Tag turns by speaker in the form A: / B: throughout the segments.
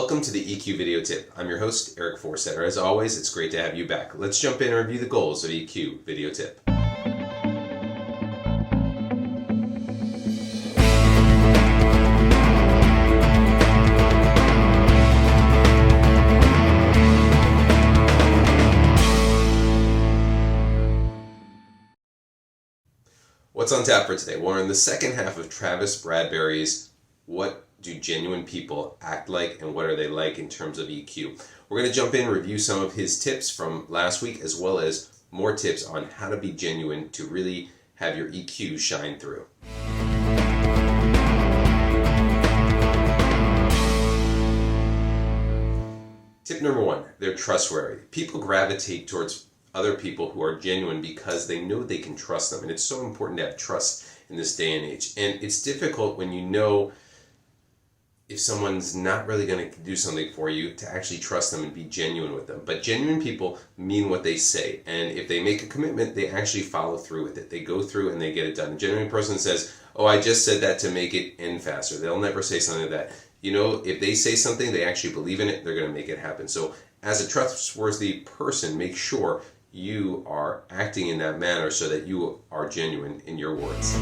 A: Welcome to the EQ Video Tip. I'm your host, Eric Forsetter. As always, it's great to have you back. Let's jump in and review the goals of EQ Video Tip. What's on tap for today? Well, we're in the second half of Travis Bradberry's What Do Genuine People Act Like and What Are They Like in terms of EQ. We're going to jump in and review some of his tips from last week, as well as more tips on how to be genuine to really have your EQ shine through. Tip number one, they're trustworthy. People gravitate towards other people who are genuine because they know they can trust them. And it's so important to have trust in this day and age. And it's difficult when you know if someone's not really going to do something for you to actually trust them and be genuine with them. But genuine people mean what they say. And if they make a commitment, they actually follow through with it. They go through and they get it done. A genuine person says, oh, I just said that to make it end faster. They'll never say something like that. You know, if they say something, they actually believe in it, they're going to make it happen. So as a trustworthy person, make sure you are acting in that manner so that you are genuine in your words.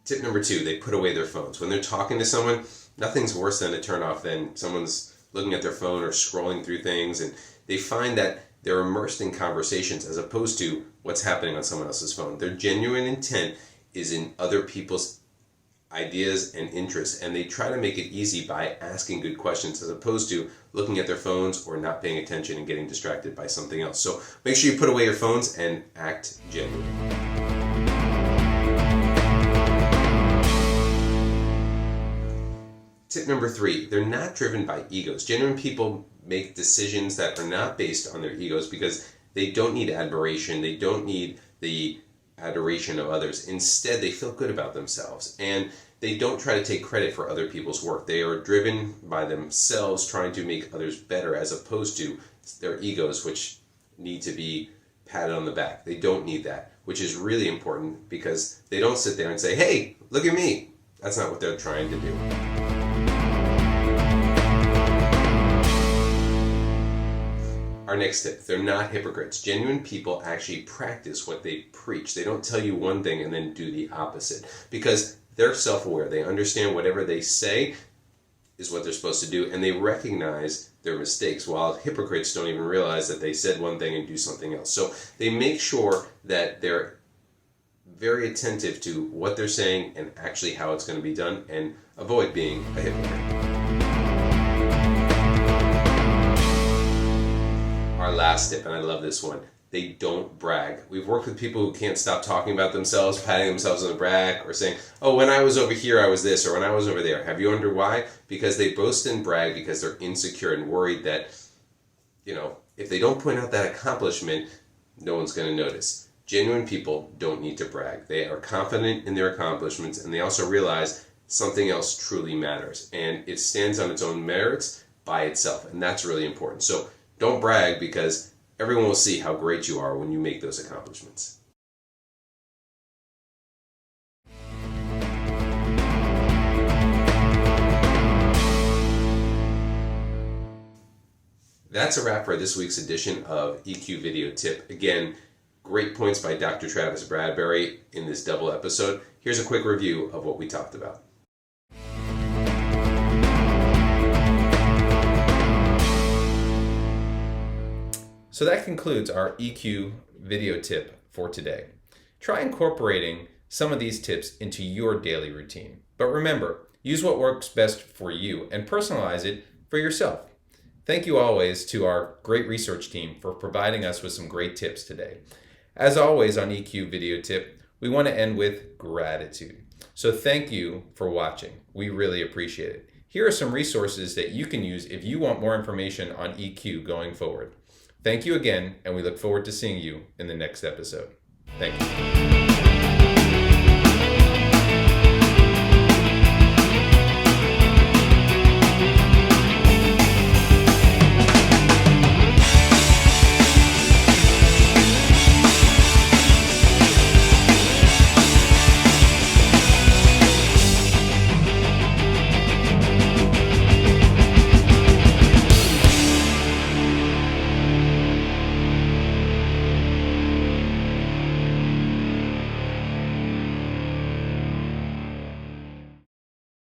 A: Tip number two, they put away their phones. When they're talking to someone, nothing's worse than a turn off than someone's looking at their phone or scrolling through things, and they find that they're immersed in conversations as opposed to what's happening on someone else's phone. Their genuine intent is in other people's ideas and interests, and they try to make it easy by asking good questions as opposed to looking at their phones or not paying attention and getting distracted by something else. So make sure you put away your phones and act genuine. Tip number three, they're not driven by egos. Genuine people make decisions that are not based on their egos because they don't need admiration. They don't need the adoration of others. Instead, they feel good about themselves, and they don't try to take credit for other people's work. They are driven by themselves trying to make others better as opposed to their egos, which need to be patted on the back. They don't need that, which is really important because they don't sit there and say, hey, look at me. That's not what they're trying to do. Our next tip, they're not hypocrites. Genuine people actually practice what they preach. They don't tell you one thing and then do the opposite because they're self-aware. They understand whatever they say is what they're supposed to do, and they recognize their mistakes, while hypocrites don't even realize that they said one thing and do something else. So they make sure that they're very attentive to what they're saying and actually how it's going to be done, and avoid being a hypocrite. Our last tip, and I love this one, they don't brag. We've worked with people who can't stop talking about themselves, patting themselves on the back, or saying, oh, when I was over here, I was this, or when I was over there. Have you wondered why? Because they boast and brag because they're insecure and worried that, if they don't point out that accomplishment, no one's going to notice. Genuine people don't need to brag. They are confident in their accomplishments, and they also realize something else truly matters, and it stands on its own merits by itself, and that's really important. So don't brag because everyone will see how great you are when you make those accomplishments. That's a wrap for this week's edition of EQ Video Tip. Again, great points by Dr. Travis Bradberry in this double episode. Here's a quick review of what we talked about. So that concludes our EQ video tip for today. Try incorporating some of these tips into your daily routine. But remember, use what works best for you and personalize it for yourself. Thank you always to our great research team for providing us with some great tips today. As always on EQ Video Tip, we want to end with gratitude. So thank you for watching. We really appreciate it. Here are some resources that you can use if you want more information on EQ going forward. Thank you again, and we look forward to seeing you in the next episode. Thank you.